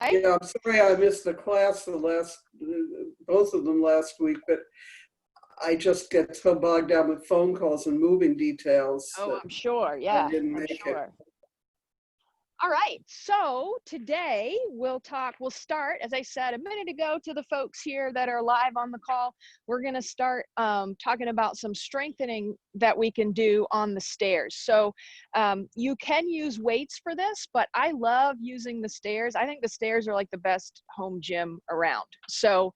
Okay. Yeah, I'm sorry I missed the class both of them last week, but I just get so bogged down with phone calls and moving details Oh, that I'm sure. I Yeah, didn't I'm make it. sure. All right, so today we'll start, as I said a minute ago to the folks here that are live on the call, we're gonna start talking about some strengthening that we can do on the stairs. So you can use weights for this, but I love using the stairs. I think the stairs are like the best home gym around. So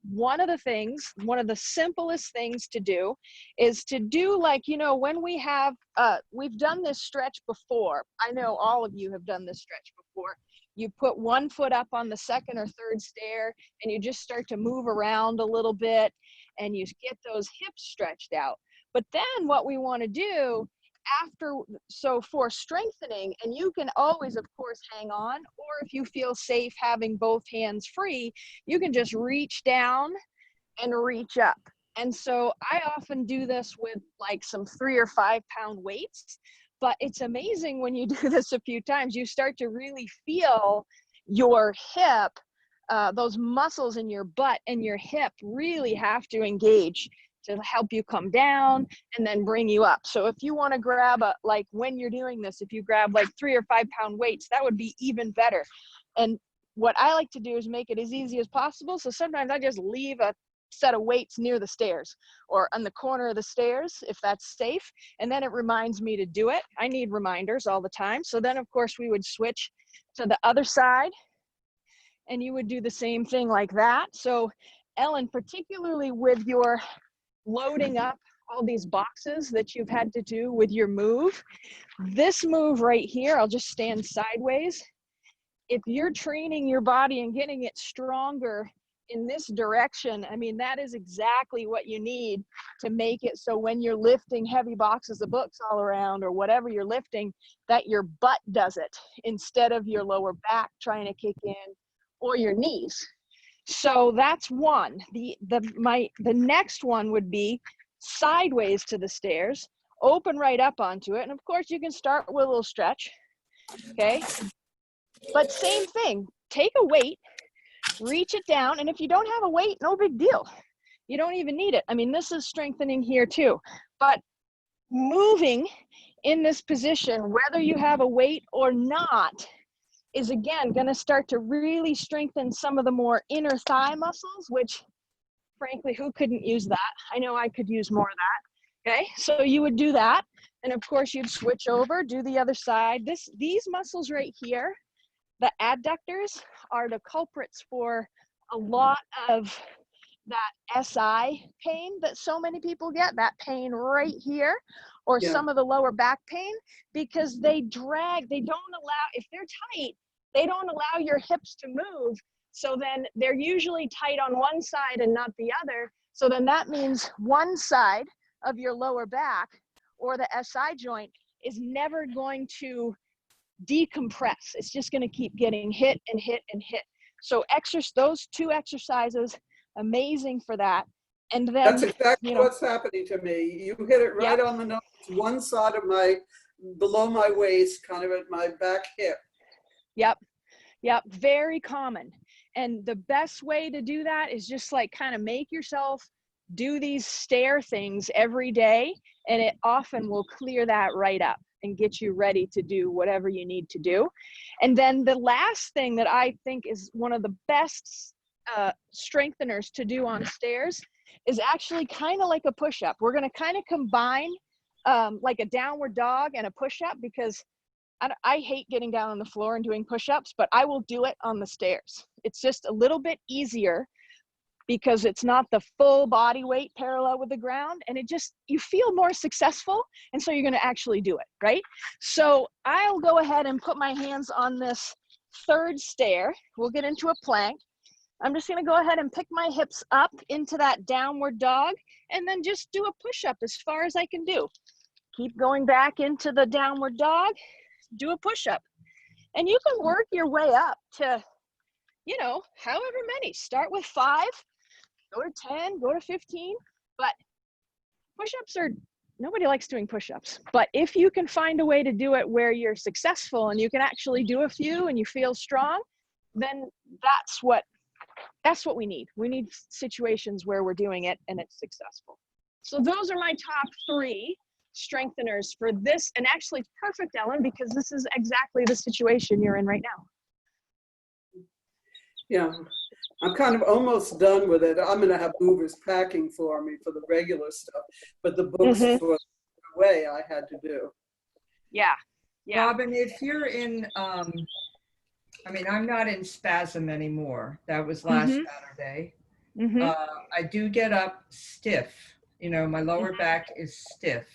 one of the simplest things to do is to do, like, when we've done this stretch before. I know all of you have done this stretch before. You put one foot up on the second or third stair and you just start to move around a little bit and you get those hips stretched out. But then what we want to do for strengthening, and you can always, of course, hang on, or if you feel safe having both hands free, you can just reach down and reach up. And so I often do this with like some 3 or 5 pound weights, but it's amazing when you do this a few times, you start to really feel your hip, those muscles in your butt and your hip really have to engage to help you come down and then bring you up. So if you want to grab when you're doing this, if you grab like 3 or 5 pound weights, that would be even better. And what I like to do is make it as easy as possible. So sometimes I just leave a set of weights near the stairs or on the corner of the stairs if that's safe, and then it reminds me to do it. I need reminders all the time. So then of course we would switch to the other side and you would do the same thing like that. So Ellen, particularly with your loading up all these boxes that you've had to do with your move, this move right here, I'll just stand sideways. If you're training your body and getting it stronger in this direction, I mean, that is exactly what you need to make it so when you're lifting heavy boxes of books all around or whatever you're lifting, that your butt does it instead of your lower back trying to kick in or your knees. So that's one. The next one would be sideways to the stairs, open right up onto it. And of course you can start with a little stretch, okay? But same thing, take a weight, reach it down, and if you don't have a weight, no big deal. You don't even need it. I mean, this is strengthening here too. But moving in this position, whether you have a weight or not, is again going to start to really strengthen some of the more inner thigh muscles, which frankly, who couldn't use that? I know I could use more of that. Okay, so you would do that. And of course you'd switch over, do the other side. These muscles right here, the adductors, are the culprits for a lot of that SI pain that so many people get, that pain right here, or Yeah. some of the lower back pain, because they don't allow, if they're tight, they don't allow your hips to move. So then they're usually tight on one side and not the other. So then that means one side of your lower back or the SI joint is never going to decompress. It's just going to keep getting hit and hit and hit. So those 2 exercises, amazing for that. And then that's exactly what's happening to me. You hit it right on the nose. One side of below my waist, kind of at my back hip. Yep, very common. And the best way to do that is just like kind of make yourself do these stair things every day, and it often will clear that right up and get you ready to do whatever you need to do. And then the last thing that I think is one of the best strengtheners to do on stairs is actually kind of like a push-up. We're going to kind of combine like a downward dog and a push-up, because I hate getting down on the floor and doing push-ups, but I will do it on the stairs. It's just a little bit easier because it's not the full body weight parallel with the ground, and you feel more successful, and so you're going to actually do it, right? So I'll go ahead and put my hands on this third stair. We'll get into a plank. I'm just going to go ahead and pick my hips up into that downward dog and then just do a push-up as far as I can do. Keep going back into the downward dog, do a push-up. And you can work your way up to, however many. Start with 5, go to 10, go to 15. But push-ups nobody likes doing push-ups. But if you can find a way to do it where you're successful and you can actually do a few and you feel strong, then that's what we need. We need situations where we're doing it and it's successful. So those are my top 3 strengtheners for this. And actually it's perfect, Ellen, because this is exactly the situation you're in right now. Yeah, I'm kind of almost done with it. I'm going to have movers packing for me for the regular stuff, but the books for the way I had to do. Yeah. Robin, if you're in, I mean, I'm not in spasm anymore. That was last Saturday. I do get up stiff. You know, my lower back is stiff.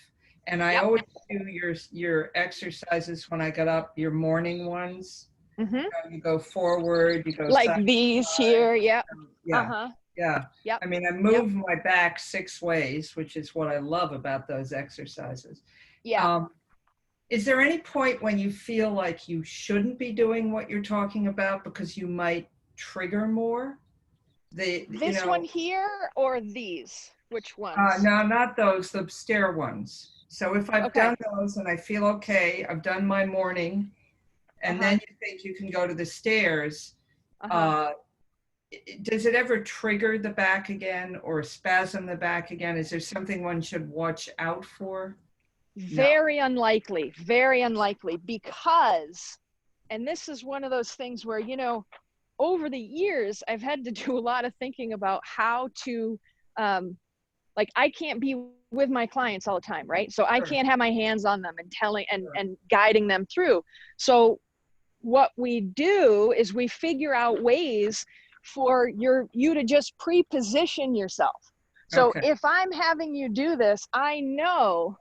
And I always do your exercises when I get up, your morning ones. You know, you go forward, you go like side these side. here. Yep. Yeah. Yeah. Yep. I mean, I move my back 6 ways, which is what I love about those exercises. Yeah. Is there any point when you feel like you shouldn't be doing what you're talking about because you might trigger more? This one here or these? Which ones? No, not those, the stair ones. So if I've done those and I feel okay, I've done my morning, and then you think you can go to the stairs, does it ever trigger the back again or spasm the back again? Is there something one should watch out for? Very unlikely, because, and this is one of those things where, you know, over the years, I've had to do a lot of thinking about how to, like, I can't be with my clients all the time, right? So I can't have my hands on them and telling and guiding them through. So what we do is we figure out ways for you to just pre-position yourself. So if I'm having you do this, I know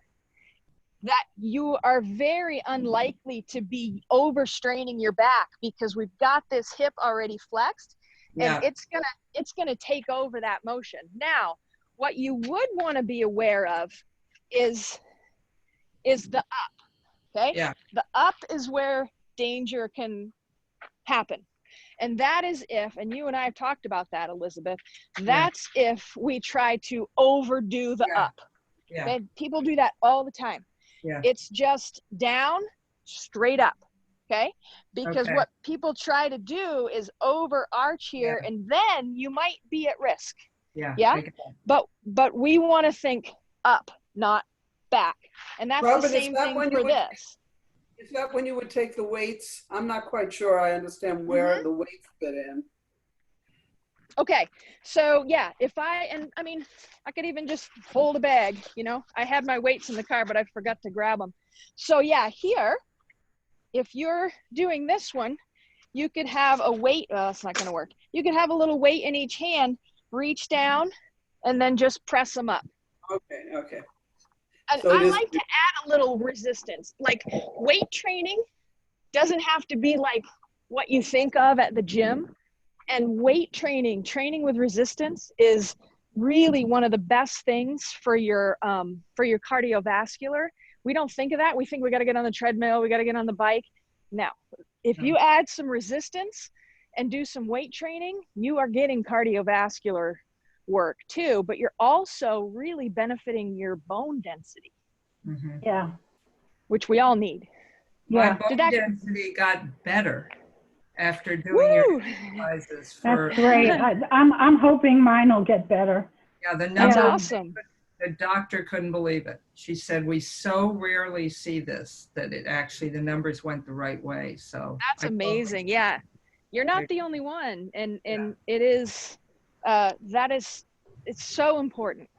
that you are very unlikely to be overstraining your back because we've got this hip already flexed, and it's gonna take over that motion. Now, what you would want to be aware of is the up. Okay. Yeah. The up is where danger can happen. And that is if, and you and I have talked about that, Elizabeth, that's if we try to overdo the up. Yeah. Okay? People do that all the time. Yeah. It's just down, straight up. Okay. Because what people try to do is overarch here, and then you might be at risk. Yeah. Yeah. But we want to think up, not back. And that's the same thing for this. Is that when you would take the weights? I'm not quite sure I understand where the weights fit in. Okay, so yeah, I mean, I could even just hold a bag, you know. I had my weights in the car, but I forgot to grab them. So yeah, here, if you're doing this one, you could have a weight, it's not gonna work. You could have a little weight in each hand, reach down, and then just press them up. Okay. And so I like to add a little resistance. Like, weight training doesn't have to be like what you think of at the gym. And weight training with resistance is really one of the best things for your cardiovascular. We don't think of that. We think we got to get on the treadmill, we got to get on the bike. No, if you add some resistance and do some weight training, you are getting cardiovascular work too, but you're also really benefiting your bone density. Yeah. Which we all need. My bone density got better after doing your exercises. That's great. I'm hoping mine will get better. Yeah, the numbers. That's awesome. The doctor couldn't believe it. She said, we so rarely see this, that it actually, the numbers went the right way. So that's amazing. Yeah. You're not the only one. And it is, it's so important.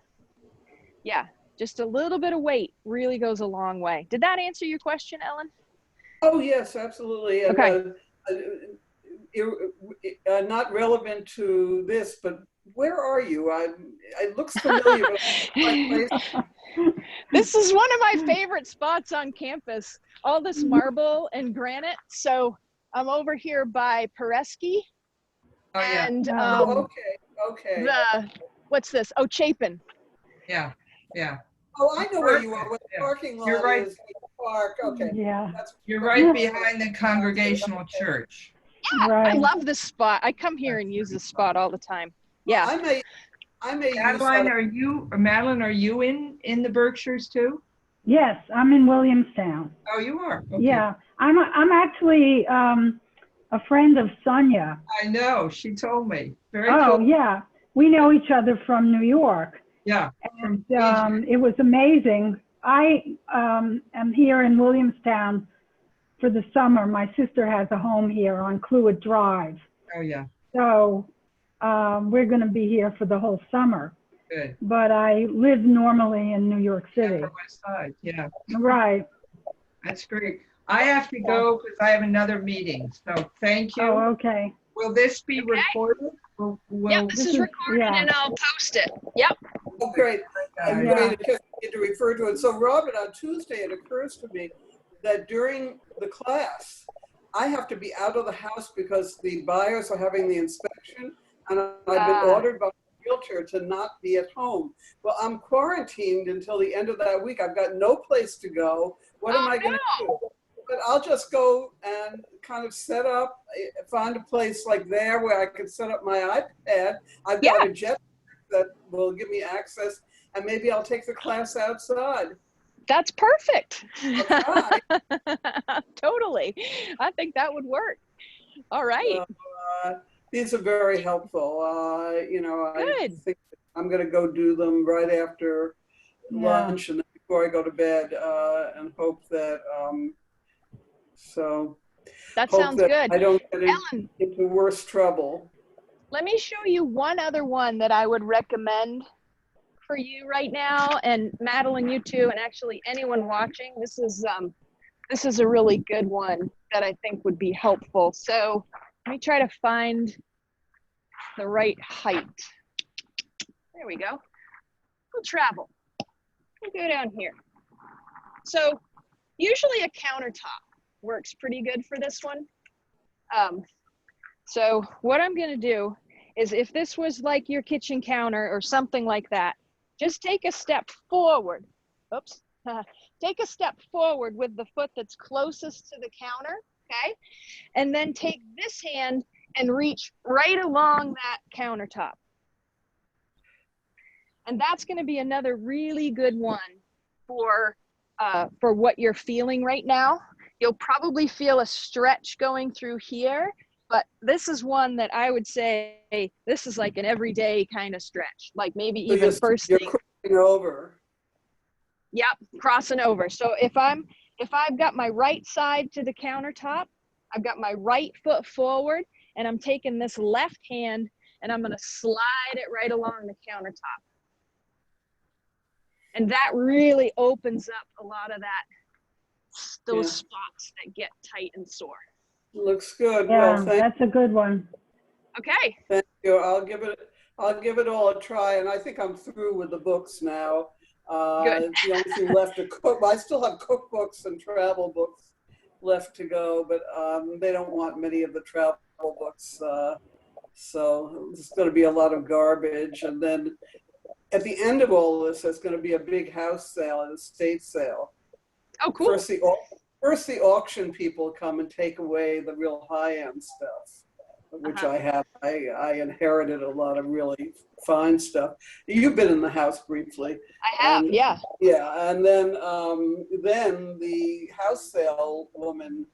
Yeah. Just a little bit of weight really goes a long way. Did that answer your question, Ellen? Oh, yes, absolutely. Okay. Not relevant to this, but where are you? It looks familiar. This is one of my favorite spots on campus. All this marble and granite. So I'm over here by Pereski. Oh, yeah. And okay. What's this? Oh, Chapin. Yeah. Oh, I know where you are. Where the parking lot is. The park. Okay. Yeah. You're right behind the Congregational Church. Yeah, right. I love this spot. I come here and use this spot all the time. Yeah. I may Madeline, are you in the Berkshires too? Yes, I'm in Williamstown. Oh, you are? Okay. Yeah. I'm actually a friend of Sonia. I know, she told me. Very Oh, cool. yeah. We know each other from New York. Yeah. And it was amazing. I am here in Williamstown for the summer. My sister has a home here on Clewitt Drive. Oh, yeah, So we're going to be here for the whole summer. good. But I live normally in New York City. Upper West Side, yeah, Right. that's great. I have to go because I have another meeting, so thank you. Oh, okay. Will this be Okay. recorded? Yep, this is recorded yeah. and I'll post it. Yep. Oh, great. I'm Yeah. going to need to refer to it. So Robert, on Tuesday, it occurs to me that during the class, I have to be out of the house because the buyers are having the inspection, and I've been ordered by the realtor to not be at home. Well, I'm quarantined until the end of that week. I've got no place to go. What am I going to do? But I'll just go and kind of set up, find a place like there where I can set up my iPad. I've got a jet that will give me access, and maybe I'll take the class outside. That's perfect. I'll try. Totally. I think that would work. All right. These are very helpful. You know, I Good. think I'm going to go do them right after lunch and then before I go to bed, and hope that, That hope sounds that good. I don't get Ellen, into worse trouble. let me show you one other one that I would recommend for you right now, and Madeline, you too, and actually anyone watching. This is a really good one that I think would be helpful. So let me try to find the right height. There we go. We'll travel. We'll go down here. So usually a countertop works pretty good for this one. So what I'm gonna do is, if this was like your kitchen counter or something like that, just take a step forward. Oops. Take a step forward with the foot that's closest to the counter, okay? And then take this hand and reach right along that countertop. And that's gonna be another really good one for what you're feeling right now. You'll probably feel a stretch going through here, but this is one that I would say, this is like an everyday kind of stretch, like maybe even first you're thing. crossing over. Yep, crossing over. So if I've got my right side to the countertop, I've got my right foot forward, and I'm taking this left hand and I'm gonna slide it right along the countertop. And that really opens up a lot of those spots that get tight and sore. Looks good. Yeah, Well, that's a good one. Okay. thank you. I'll give it all a try, and I think I'm through with the books now. Good. The only thing left to cook. I still have cookbooks and travel books left to go, but they don't want many of the travel books, so there's going to be a lot of garbage. And then at the end of all this, there's going to be a big house sale, an estate sale. Oh, cool. First, the auction people come and take away the real high-end stuff, which I have. I inherited a lot of really fine stuff. You've been in the house briefly. I have, yeah. Yeah, and then the house sale woman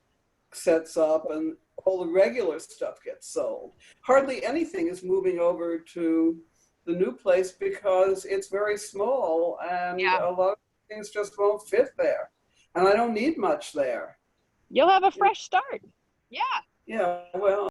sets up, and all the regular stuff gets sold. Hardly anything is moving over to the new place because it's very small, and a lot of things just won't fit there. And I don't need much there. You'll have a fresh start. Yeah. Yeah, well,